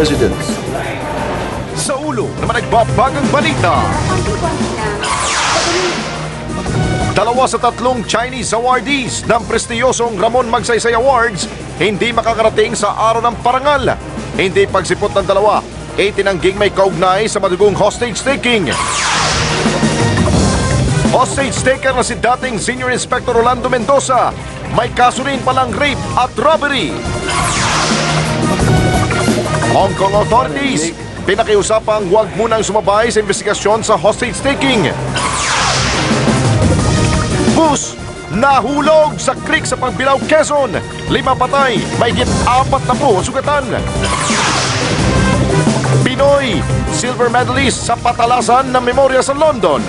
residents. Sa ulo naman nagbabagang balita. Dalawa sa tatlong Chinese awardees ng prestiyosong Ramon Magsaysay Awards hindi makakarating sa araw ng parangal. Hindi pagsipot ng dalawa, itinangging may kaugnay sa madugong hostage taking. Hostage taker na si dating Senior Inspector Rolando Mendoza, may kaso rin palang rape at robbery. Hong Kong authorities, pinakiusapang huwag munang sumabay sa investigasyon sa hostage taking. Bus nahulog sa creek sa Pagbilao, Quezon. 5 patay, mahigit 40 sugatan. Pinoy, silver medalist sa patalasan ng memorya sa London.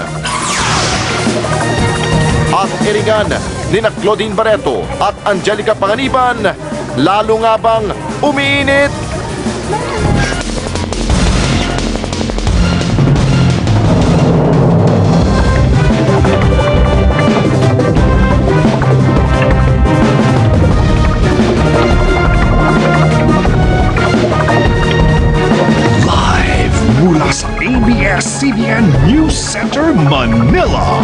At iringan ni Claudine Barreto at Angelica Panganiban, lalo nga bang umiinit? ABS-CBN News Center, Manila.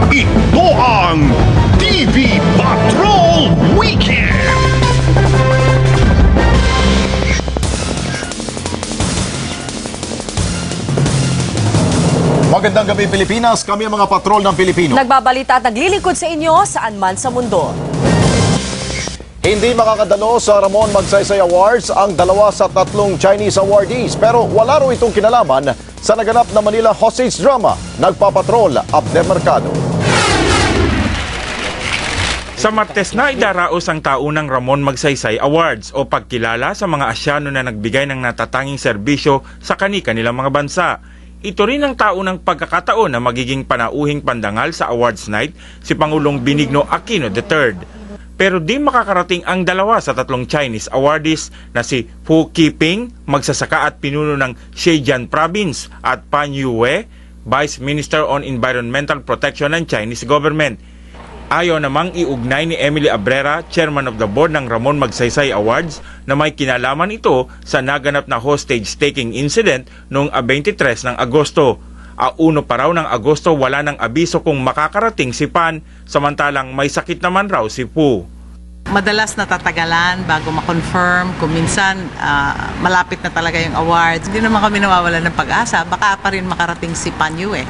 Ito ang TV Patrol Weekend! Magandang gabi Pilipinas, kami ang mga patrol ng Pilipino. Nagbabalita at naglilingkod sa inyo saan man sa mundo. Hindi makakadalo sa Ramon Magsaysay Awards ang dalawa sa tatlong Chinese awardees, pero wala raw itong kinalaman sa naganap na Manila hostage drama. Nagpapatrol, Abner Mercado. Sa Martes na idaraos ang taunang Ramon Magsaysay Awards o pagkilala sa mga Asyano na nagbigay ng natatanging serbisyo sa kani-kanilang mga bansa. Ito rin ang taunang pagkakataon na magiging panauhing pandangal sa awards night si Pangulong Benigno Aquino III. Pero di makakarating ang dalawa sa tatlong Chinese awardees na si Hu Qiping, magsasaka at pinuno ng Zhejiang Province, at Pan Yue, Vice Minister on Environmental Protection ng Chinese government. Ayaw namang iugnay ni Emily Abrera, Chairman of the Board ng Ramon Magsaysay Awards, na may kinalaman ito sa naganap na hostage-taking incident noong 23 ng Agosto. A 1 pa raw ng Agosto wala nang abiso kung makakarating si Pan, samantalang may sakit naman raw si Pu. Madalas natatagalan bago ma-confirm, kung minsan malapit na talaga yung awards. Hindi naman kami nawawalan ng pag-asa, baka pa rin makarating si Pan Yue.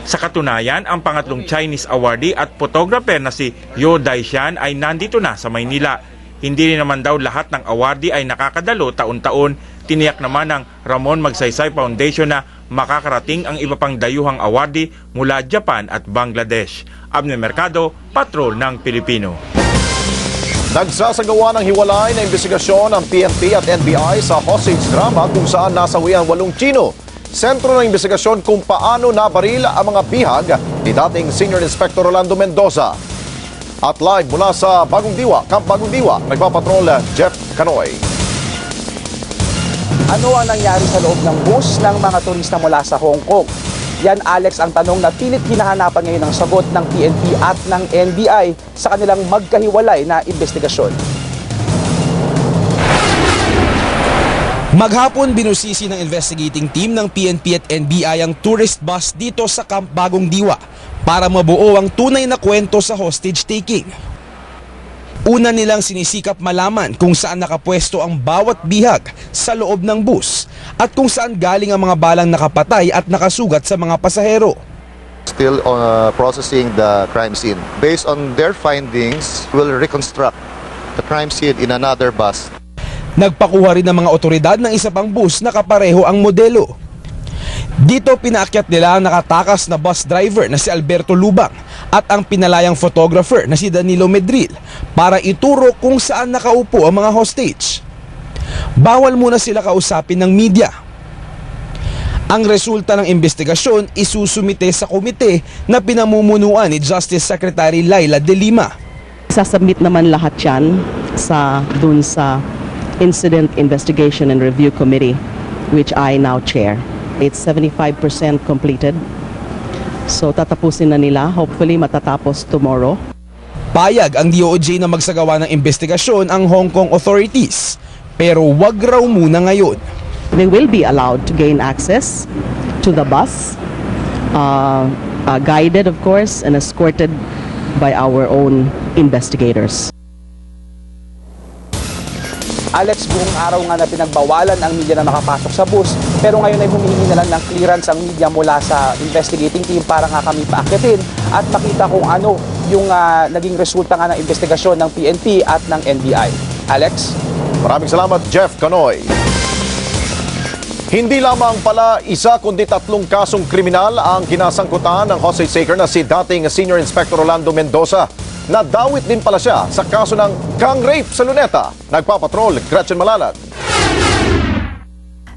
Sa katunayan, ang pangatlong Chinese awardee at photographer na si Yo Daishan ay nandito na sa Maynila. Hindi rin naman daw lahat ng awardee ay nakakadalo taon-taon. Tiniyak naman ng Ramon Magsaysay Foundation na makakarating ang iba pang dayuhang awardee mula Japan at Bangladesh. Abner Mercado, Patrol ng Pilipino. Nagsasagawa ng hiwalay na investigasyon ng PNP at NBI sa hostage drama kung saan nasawi ang 8 Chino. Sentro ng investigasyon kung paano nabaril ang mga bihag ni dating Senior Inspector Rolando Mendoza. At live mula sa Bagong Diwa, Camp Bagong Diwa, nagpapatrol Jeff Canoy. Ano ang nangyari sa loob ng bus ng mga turista mula sa Hong Kong? Yan, Alex, ang tanong na pilit hinahanapan ngayon ng sagot ng PNP at ng NBI sa kanilang magkahiwalay na investigasyon. Maghapon, binusisi ng investigating team ng PNP at NBI ang tourist bus dito sa Camp Bagong Diwa para mabuo ang tunay na kwento sa hostage taking. Una nilang sinisikap malaman kung saan nakapwesto ang bawat bihag sa loob ng bus at kung saan galing ang mga balang nakapatay at nakasugat sa mga pasahero. Still processing the crime scene. Based on their findings, we'll reconstruct the crime scene in another bus. Nagpakuha rin ng mga otoridad ng isa pang bus na kapareho ang modelo. Dito pinaakyat nila ang nakatakas na bus driver na si Alberto Lubang at ang pinalayang photographer na si Danilo Medril para ituro kung saan nakaupo ang mga hostage. Bawal muna sila kausapin ng media. Ang resulta ng investigasyon isusumite sa komite na pinamumunuan ni Justice Secretary Laila De Lima. Sasubmit naman lahat yan dun sa Incident Investigation and Review Committee, which I now chair. It's 75% completed. So tatapusin na nila, hopefully matatapos tomorrow. Payag ang DOJ na magsagawa ng investigasyon ang Hong Kong authorities. pero wag raw muna ngayon. They will be allowed to gain access to the bus, guided of course and escorted by our own investigators. Alex, buong araw nga na pinagbawalan ang media na makapasok sa bus, pero ngayon ay humihingi na lang ng clearance ang media mula sa investigating team para nga kami paakyatin at makita kung ano yung naging resulta nga ng investigasyon ng PNP at ng NBI. Alex? Maraming salamat, Jeff Canoy. Hindi lamang pala isa kundi 3 kasong kriminal ang kinasangkutan ng hostage taker na si dating Senior Inspector Rolando Mendoza. Nadawit din pala siya sa kaso ng gang rape sa Luneta. Nagpapatrol, Gretchen Malalad.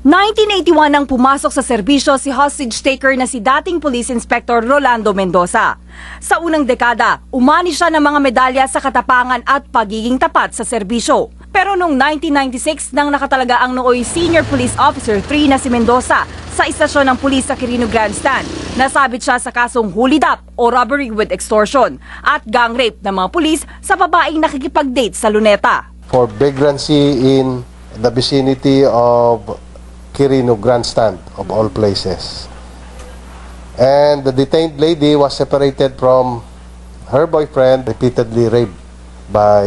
1981 nang pumasok sa serbisyo si hostage taker na si dating Police Inspector Rolando Mendoza. Sa unang dekada, umani siya ng mga medalya sa katapangan at pagiging tapat sa serbisyo. Pero noong 1996 nang nakatalaga ang nooy Senior Police Officer 3 na si Mendoza sa istasyon ng pulis sa Quirino Grandstand, nasabit siya sa kasong hulidap o robbery with extortion at gang rape ng mga pulis sa babaeng nakikipag-date sa Luneta. For vagrancy in the vicinity of Quirino Grandstand, of all places. And the detained lady was separated from her boyfriend, repeatedly raped by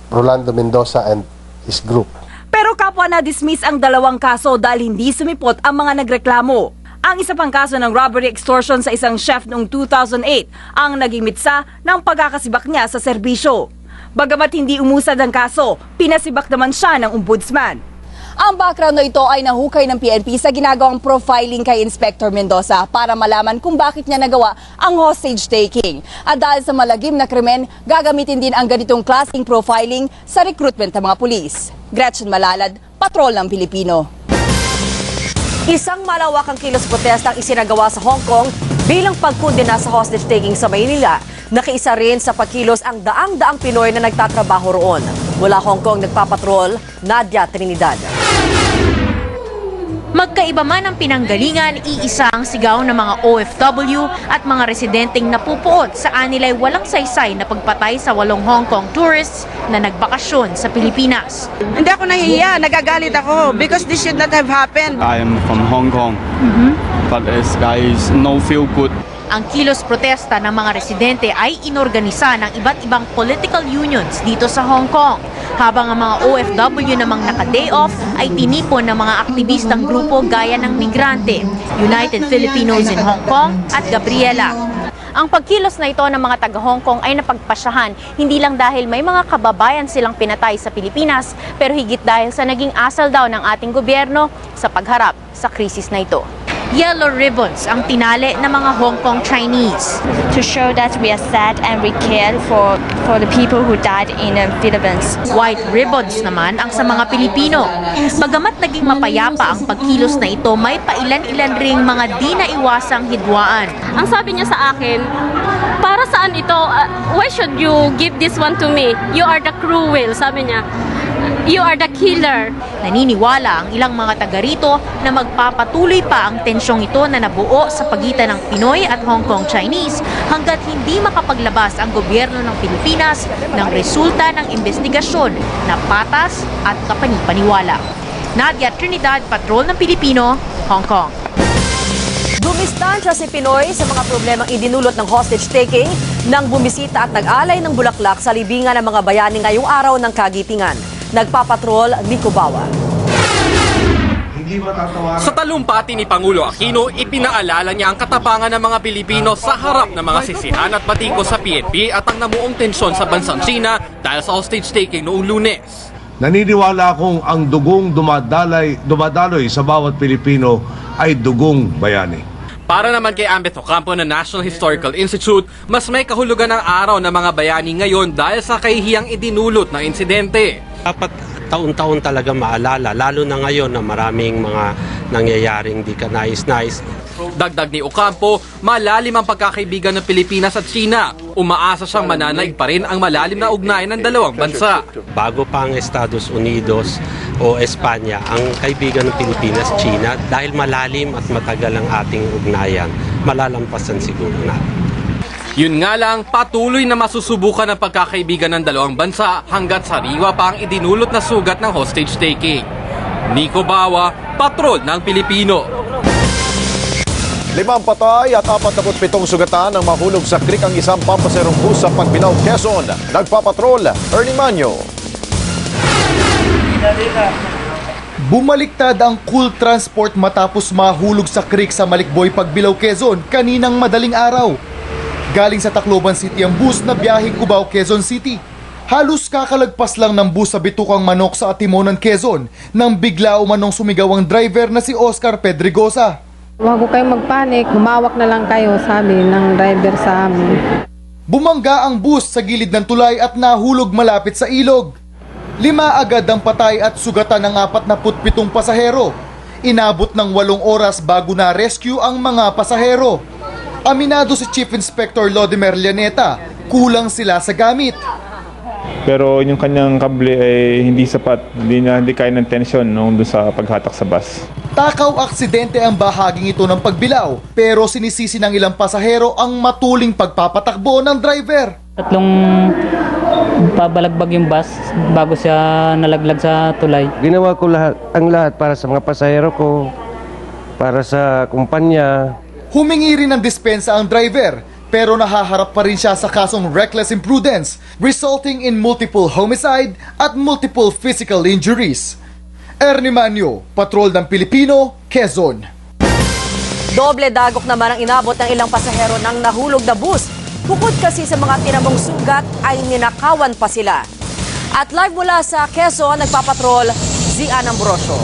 Rolando Mendoza and his group. Pero kapwa na-dismiss ang 2 kaso dahil hindi sumipot ang mga nagreklamo. Ang isa pang kaso ng robbery extortion sa isang chef noong 2008 ang naging mitsa ng pagkakasibak niya sa serbisyo. Bagamat hindi umusad ang kaso, pinasibak naman siya ng ombudsman. Ang background na ito ay nahukay ng PNP sa ginagawang profiling kay Inspector Mendoza para malaman kung bakit niya nagawa ang hostage taking. At dahil sa malagim na krimen, gagamitin din ang ganitong klaseng profiling sa recruitment ng mga pulis. Gretchen Malalad, Patrol ng Pilipino. Isang malawakang kilos protesta ang isinagawa sa Hong Kong bilang pagkondena sa hostage taking sa Maynila. Nakiisa rin sa pagkilos ang daang-daang Pinoy na nagtatrabaho roon. Mula Hong Kong nagpapatrol, Nadia Trinidad. Magkaiba man ang pinanggalingan, iisa ang sigaw ng mga OFW at mga residenteng napupuot sa anilay walang saysay na pagpatay sa 8 Hong Kong tourists na nagbakasyon sa Pilipinas. Hindi ako nahihiya, nagagalit ako because this should not have happened. I am from Hong Kong, but this guy is no feel good. Ang kilos protesta ng mga residente ay inorganisa ng iba't ibang political unions dito sa Hong Kong. Habang ang mga OFW namang naka-day off ay tinipon ng mga aktivistang grupo gaya ng Migrante, United Filipinos in Hong Kong at Gabriela. Ang pagkilos na ito ng mga taga-Hong Kong ay napagpasyahan hindi lang dahil may mga kababayan silang pinatay sa Pilipinas, pero higit dahil sa naging asal daw ng ating gobyerno sa pagharap sa krisis na ito. Yellow ribbons ang tinali ng mga Hong Kong Chinese. To show that we are sad and we care for the people who died in the Philippines. White ribbons naman ang sa mga Pilipino. Bagamat naging mapayapa ang pagkilos na ito, may pailan-ilan ring mga di naiwasang hidwaan. Ang sabi niya sa akin, para saan ito? Why should you give this one to me? You are the cruel, sabi niya. You are the killer. Naniniwala ang ilang mga taga rito na magpapatuloy pa ang tensyong ito na nabuo sa pagitan ng Pinoy at Hong Kong Chinese hanggat hindi makapaglabas ang gobyerno ng Pilipinas ng resulta ng investigasyon na patas at kapanipaniwala. Nadia Trinidad, Patrol ng Pilipino, Hong Kong. Dumistansya si Pinoy sa mga problemang idinulot ng hostage taking nang bumisita at nag-alay ng bulaklak sa libingan ng mga bayani ngayong araw ng Kagitingan. Nagpapatrol, Nico Bawa. Sa talumpati ni Pangulo Aquino, ipinaalala niya ang katapangan ng mga Pilipino sa harap ng mga sisihan at batiko sa PNP at ang namuong tensyon sa bansang China dahil sa hostage taking noong Lunes. Naniniwala akong ang dugong dumadaloy sa bawat Pilipino ay dugong bayani. Para naman kay Ambeth Ocampo ng National Historical Institute, mas may kahulugan ng araw ng mga bayani ngayon dahil sa kahihiyang idinulot na insidente. Dapat taon-taon talaga maalala, lalo na ngayon na maraming mga nangyayaring di ka nais-nais. Dagdag ni Ocampo, malalim ang pagkakaibigan ng Pilipinas at China. Umaasa siyang mananaig pa rin ang malalim na ugnayan ng dalawang bansa. Bago pa ang Estados Unidos o Espanya, ang kaibigan ng Pilipinas, China, dahil malalim at matagal ang ating ugnayan, malalampasan siguro natin. Yun nga lang, patuloy na masusubukan ang pagkakaibigan ng dalawang bansa hanggat sariwa pa ang idinulot na sugat ng hostage taking. Nico Bawa, Patrol ng Pilipino. 5 patay at 47 sugatan ang mahulog sa creek ang isang pampaserong bus sa Pagbilao, Quezon. Nagpapatrol, Ernie Manyo. Bumaliktad ang cool transport matapos mahulog sa creek sa Malikboy, Pagbilao, Quezon kaninang madaling araw. Galing sa Tacloban City ang bus na biyaheng Cubao, Quezon City. Halos kakalagpas lang ng bus sa Bitukang Manok sa Atimonan, Quezon nang bigla umanong sumigaw ang driver na si Oscar Pedregosa. Huwag ko kayong magpanik, humawak na lang kayo, sabi ng driver sa amin. Bumangga ang bus sa gilid ng tulay at nahulog malapit sa ilog. 5 agad ang patay at sugatan ng 47 pasahero. Inabot ng 8 oras bago na-rescue ang mga pasahero. Aminado si Chief Inspector Lodimer Llaneta, kulang sila sa gamit. Pero yung kanyang kable ay hindi sapat, hindi kaya ng tensyon nung doon sa paghatak sa bus. Takaw aksidente ang bahaging ito ng Pagbilao, pero sinisisi ng ilang pasahero ang matuling pagpapatakbo ng driver. Tatlong pabalagbag yung bus bago siya nalaglag sa tulay. Ginawa ko ang lahat para sa mga pasahero ko, para sa kumpanya. Humingi rin ng dispensa ang driver, pero nahaharap pa rin siya sa kasong reckless imprudence, resulting in multiple homicide at multiple physical injuries. Ernie Manyo, Patrol ng Pilipino, Quezon. Doble dagok naman ang inabot ng ilang pasahero ng nahulog na bus. Bukod kasi sa mga tinamong sugat ay ninakawan pa sila. At live mula sa Quezon, nagpapatrol, Zian Ambrosio.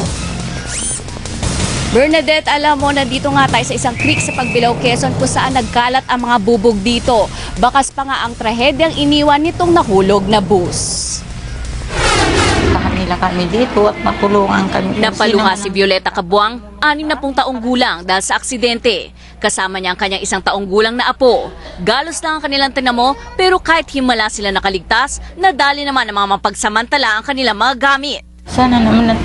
Bernadette, alam mo na dito nga tayo sa isang creek sa Pagbilao, Quezon kung saan nagkalat ang mga bubog dito. Bakas pa nga ang trahedyang iniwan nitong nahulog na bus. Kami dito at matulungan kami. Napaluha si Violeta Cabuang, 60 taong gulang dahil sa aksidente. Kasama niya ang kanyang 1 taong gulang na apo. Galos lang ang kanilang tinamo pero kahit himala sila nakaligtas, nadali naman ang mga mapagsamantala ang kanilang mga gamit. Sana naman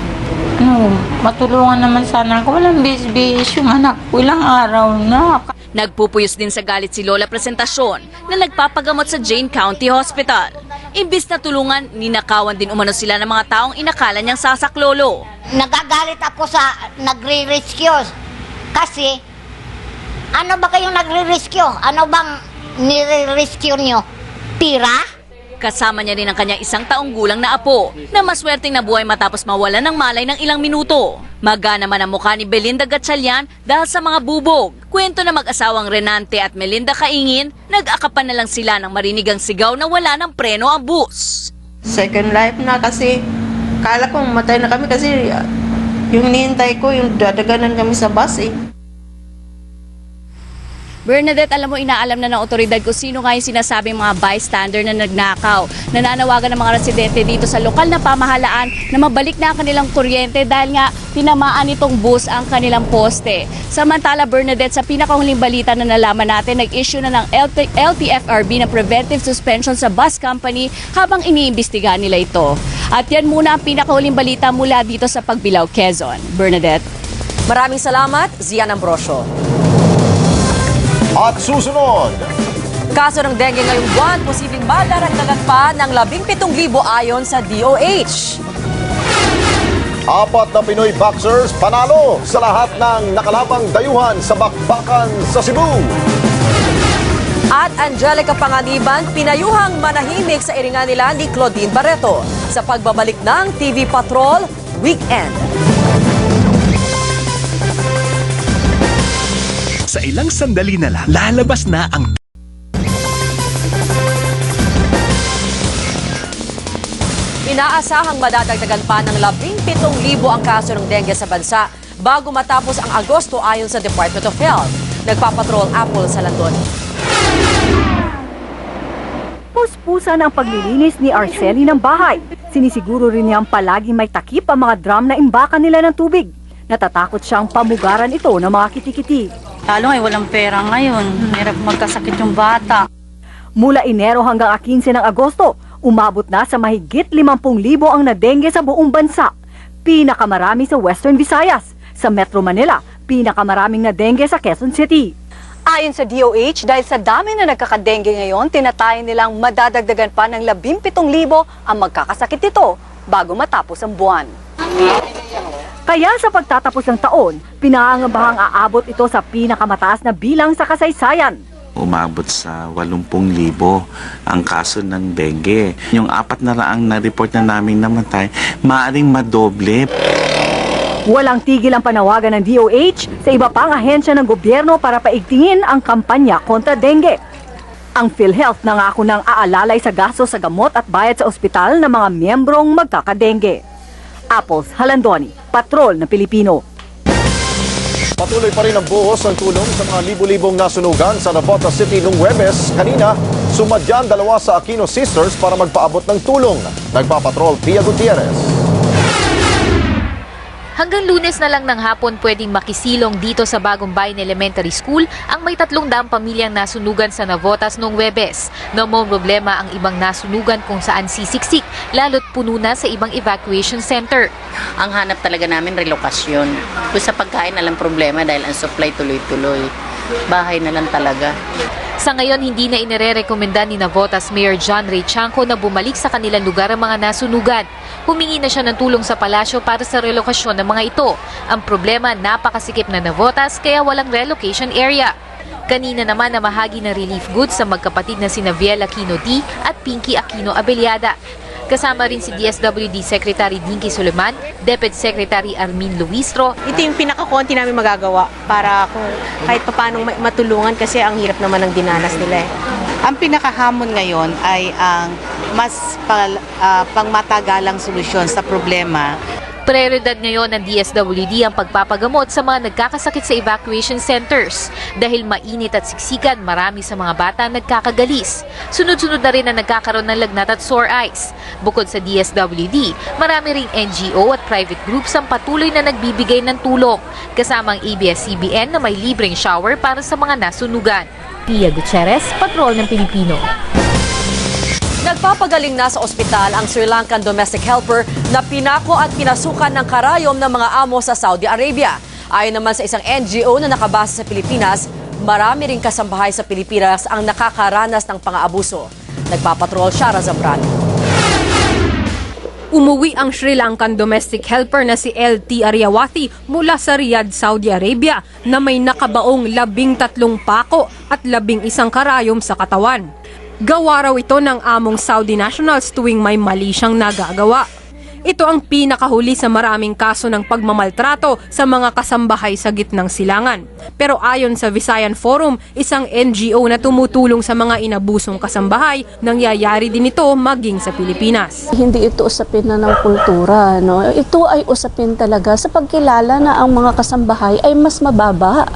matulungan naman sana ako. Walang bis-bis yung anak ko. Ilang araw na. Nagpupuyos din sa galit si Lola Presentasyon na nagpapagamot sa Jane County Hospital. Imbis na tulungan, ninakawan din umano sila ng mga taong inakala niyang sasaklolo. Nagagalit ako sa nagre-rescue kasi ano ba kayong nagre-rescue? Ano bang nire-rescue nyo? Tira? Kasama niya rin ang kanyang 1 taong gulang na apo na maswerteng nabuhay matapos mawala ng malay ng ilang minuto. Maga naman ang mukha ni Belinda Gatchalian dahil sa mga bubog. Kwento na mag-asawang Renante at Melinda Kaingin, nag-akapan na lang sila nang marinig ang sigaw na wala ng preno ang bus. Second life na kasi kala ko matay na kami kasi yung nihintay ko yung dadaganan kami sa bus eh. Bernadette, alam mo, inaalam na ng otoridad kung sino nga yung sinasabing mga bystander na nagnakaw. Nananawagan ng mga residente dito sa lokal na pamahalaan na mabalik na ang kanilang kuryente dahil nga tinamaan itong bus ang kanilang poste. Samantala, Bernadette, sa pinakahuling balita na nalaman natin, nag-issue na ng LTFRB ng preventive suspension sa bus company habang iniimbestigahan nila ito. At yan muna ang pinakahuling balita mula dito sa Pagbilao, Quezon. Bernadette. Maraming salamat, Zian Ambrosio. At susunod, kaso ng dengue ngayong buwan, posibleng madaragdagan pa ng 17,000 ayon sa DOH. 4 na Pinoy boxers panalo sa lahat ng nakalabang dayuhan sa bakbakan sa Cebu. At Angelica Panganiban, pinayuhang manahimik sa iringan nila ni Claudine Barreto sa pagbabalik ng TV Patrol Weekend. Sa ilang sandali na lang, lalabas na ang Inaasahang madadagdagan pa ng 17,000 ang kaso ng dengue sa bansa bago matapos ang Agosto ayon sa Department of Health. Nagpapatrol Apple sa Landon. Puspusan ang paglilinis ni Arceli ng bahay. Sinisiguro rin niyang palagi may takip ang mga drum na imbakan nila ng tubig. Natatakot siyang pamugaran ito ng mga kitikiti. Lalo ay walang pera ngayon. Hirap magkasakit yung bata. Mula Enero hanggang 15 ng Agosto, umabot na sa mahigit 50,000 ang nadengge sa buong bansa. Pinakamarami sa Western Visayas. Sa Metro Manila, pinakamaraming nadengge sa Quezon City. Ayon sa DOH, dahil sa dami na nagkakadengge ngayon, tinatayin nilang madadagdagan pa ng 17,000 ang magkakasakit nito bago matapos ang buwan. Kaya sa pagtatapos ng taon, pinangangambahang aabot ito sa pinakamataas na bilang sa kasaysayan. Umabot sa 80,000 ang kaso ng dengue. Yung 4 na report na namin namatay, maaaring madoble. Walang tigil ang panawagan ng DOH sa iba pang ahensya ng gobyerno para paigtingin ang kampanya kontra dengue. Ang PhilHealth nangako ng aalalay sa gasto sa gamot at bayad sa ospital ng mga miyembrong magkakadengue. Apples Halandoni, Patrol ng Pilipino. Patuloy pa rin ang buhos ng tulong sa mga libu-libong nasunugan sa Navotas City noong Huwebes. Kanina, sumadyan 2 sa Aquino Sisters para magpaabot ng tulong. Nagpapatrol Pia Gutierrez. Hanggang Lunes na lang ng hapon pwedeng makisilong dito sa Bagong Bayan Elementary School ang may 300 pamilyang nasunugan sa Navotas noong Huwebes. No more problema ang ibang nasunugan kung saan sisiksik, lalo't puno na sa ibang evacuation center. Ang hanap talaga namin relokasyon. Kung sa pagkain na lang problema dahil ang supply tuloy-tuloy. Bahay na lang talaga. Sa ngayon, hindi na inirerekomenda ni Navotas Mayor John Ray Chanco na bumalik sa kanilang lugar ang mga nasunugan. Humingi na siya ng tulong sa palasyo para sa relokasyon ng mga ito. Ang problema, napakasikip na Navotas kaya walang relocation area. Kanina naman namahagi ng relief goods sa magkapatid na sina Viel Aquino D at Pinky Aquino Abellada. Kasama rin si DSWD Secretary Dinky Suleman, Deputy Secretary Armin Luistro. Ito yung pinakakonti namin magagawa para kung kahit paano matulungan kasi ang hirap naman ng dinanas nila eh. Ang pinakahamon ngayon ay ang mas pangmatagalang solusyon sa problema. Prioridad ngayon ng DSWD ang pagpapagamot sa mga nagkakasakit sa evacuation centers. Dahil mainit at siksikan, marami sa mga bata nagkakagalis. Sunod-sunod na rin ang nagkakaroon ng lagnat at sore eyes. Bukod sa DSWD, marami ring NGO at private groups ang patuloy na nagbibigay ng tulong. Kasama ang ABS-CBN na may libreng shower para sa mga nasunugan. Pia Gutierrez, Patrol ng Pilipino. Nagpapagaling na sa ospital ang Sri Lankan domestic helper na pinako at pinasukan ng karayom ng mga amo sa Saudi Arabia. Ayon naman sa isang NGO na nakabase sa Pilipinas, marami ring kasambahay sa Pilipinas ang nakakaranas ng pang-aabuso. Nagpapatrol Shara Zambrano. Umuwi ang Sri Lankan domestic helper na si LT Aryawati mula sa Riyadh, Saudi Arabia na may nakabaong 13 pako at 11 karayom sa katawan. Gawa raw ito ng among Saudi nationals tuwing may mali siyang nagagawa. Ito ang pinakahuli sa maraming kaso ng pagmamaltrato sa mga kasambahay sa gitnang silangan. Pero ayon sa Visayan Forum, isang NGO na tumutulong sa mga inabusong kasambahay, nangyayari din ito maging sa Pilipinas. Hindi ito usapin na ng kultura. No? Ito ay usapin talaga sa pagkilala na ang mga kasambahay ay mas mababa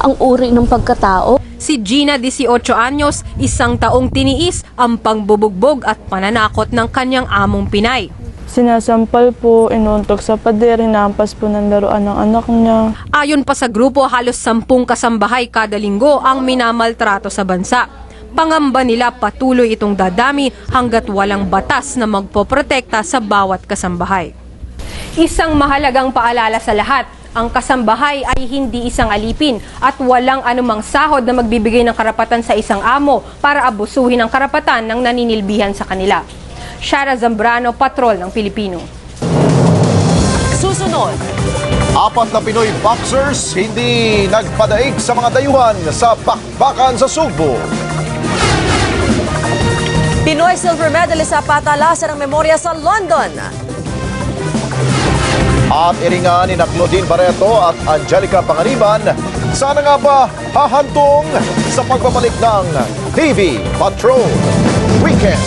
ang uri ng pagkatao. Si Gina, 18 anyos, 1 taong tiniis ang pangbubugbog at pananakot ng kanyang among Pinay. Sinasampal po, inuntok sa pader, hinampas po ng laruan ng anak niya. Ayon pa sa grupo, halos 10 kasambahay kada linggo ang minamaltrato sa bansa. Pangamba nila patuloy itong dadami hanggat walang batas na magpoprotekta sa bawat kasambahay. Isang mahalagang paalala sa lahat, ang kasambahay ay hindi isang alipin at walang anumang sahod na magbibigay ng karapatan sa isang amo para abusuhin ang karapatan ng naninilbihan sa kanila. Shara Zambrano, Patrol ng Pilipino. Susunod, 4 na Pinoy boxers hindi nagpadaig sa mga dayuhan sa bakbakan sa Sugbo. Pinoy silver medalist sa patalasan ng memorya sa London. At iringan ni Claudine Barreto at Angelica Panganiban, sana nga ba hahantong sa pagbabalik ng TV Patrol Weekend.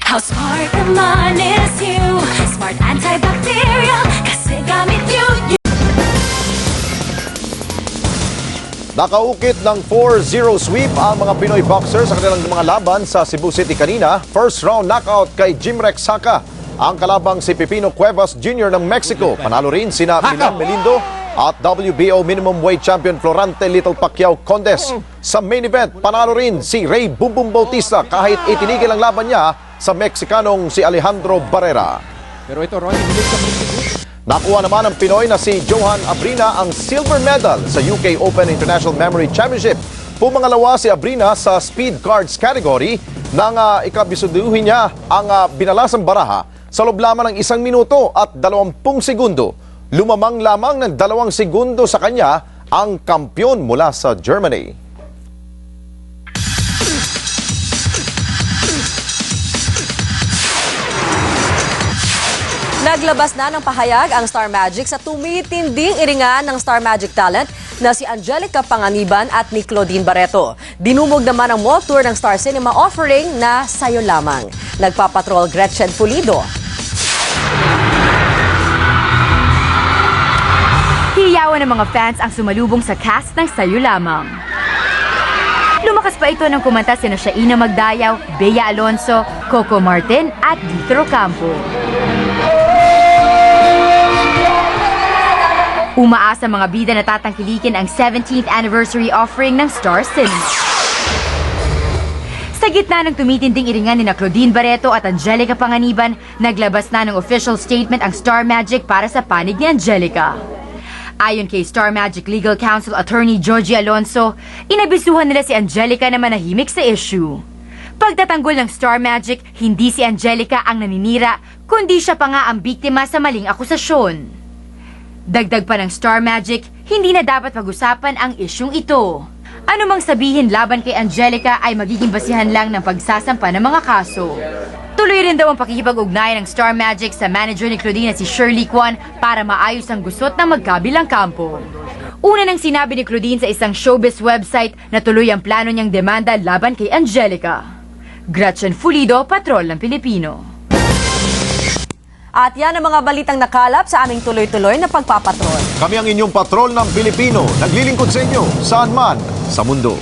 How smart naman is you? Smart antibacterial kasi gamit you. Nakaukit ng 4-0 sweep ang mga Pinoy boxers sa kanilang mga laban sa Cebu City kanina. First round knockout kay Jimrex Saka. Ang kalabang si Pipino Cuevas Jr. ng Mexico. Panalo rin sina Milan Melindo at WBO minimum weight champion Florante Little Pacquiao Condes. Sa main event, panalo rin si Ray Bumbum Bautista kahit itinigil ang laban niya sa Mexikanong si Alejandro Barrera. Pero ito, Ronnie, Nakuha naman ng Pinoy na si Johan Abrina ang silver medal sa UK Open International Memory Championship. Pumangalawa si Abrina sa speed cards category nang ikabisuduhin niya ang binalasang baraha sa loob lamang ng 1 minuto at 20 segundo. Lumamang lamang ng 2 segundo sa kanya ang kampyon mula sa Germany. Naglabas na ng pahayag ang Star Magic sa tumitinding iringan ng Star Magic talent na si Angelica Panganiban at ni Claudine Barreto. Dinumog naman ang mall tour ng Star Cinema offering na Sayo Lamang. Nagpapatrol Gretchen Pulido. Hiyawan ng mga fans ang sumalubong sa cast ng Sayo Lamang. Lumakas pa ito ng kumanta sina Shaina Magdayaw, Bea Alonso, Coco Martin at Dito Ocampo. Umaasa mga bida na tatangkilikin ang 17th anniversary offering ng Star Cinema. Sa gitna ng tumitinding iringan ni Claudine Barreto at Angelica Panganiban, naglabas na ng official statement ang Star Magic para sa panig ni Angelica. Ayon kay Star Magic Legal Counsel Attorney Georgie Alonso, inabisuhan nila si Angelica na manahimik sa issue. Pagtatanggol ng Star Magic, hindi si Angelica ang naninira, kundi siya pa nga ang biktima sa maling akusasyon. Dagdag pa ng Star Magic, hindi na dapat pag-usapan ang isyung ito. Ano mang sabihin laban kay Angelica ay magiging basihan lang ng pagsasampa ng mga kaso. Tuloy rin daw ang pakikipag-ugnayan ng Star Magic sa manager ni Claudine na si Shirley Kwan para maayos ang gusot ng magkabilang kampo. Una nang sinabi ni Claudine sa isang showbiz website na tuloy ang plano niyang demanda laban kay Angelica. Gretchen Pulido, Patrol ng Pilipino. At yan ang mga balitang nakalap sa aming tuloy-tuloy na pagpapatrol. Kami ang inyong patrol ng Pilipino, naglilingkod sa inyo saan man sa mundo.